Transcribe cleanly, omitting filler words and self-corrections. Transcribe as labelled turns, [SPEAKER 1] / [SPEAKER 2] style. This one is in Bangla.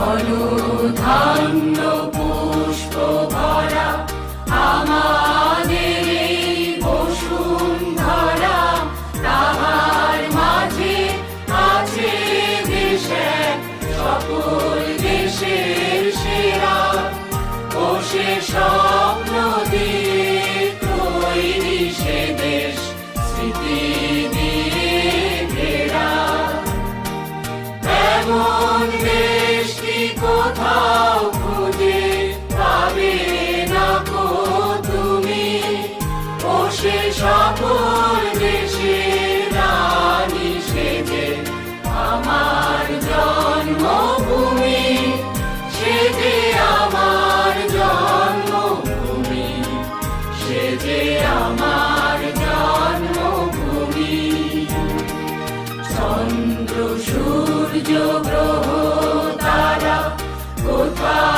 [SPEAKER 1] অনুধান্য পুষ্প ভরা আমাদের এই বসুন্ধরা, তাহার মাঝে আছে দেশে সকল দেশের সেরা। ও সে স্বপ্ন দিয়ে তৈরি সে দেশ, স্মৃতি দিয়ে ঘেরা। এমন দেশ কি কোথাও খুঁজে পাবে না কো তুমি। ও সে সকল দেশের রানী সেজে আমার জন্মভূমি, সেজে আমার জন্মভূমি, সেজে আমার জন্মভূমি। চন্দ্র সূর্য গ্রহ তারা কোথায়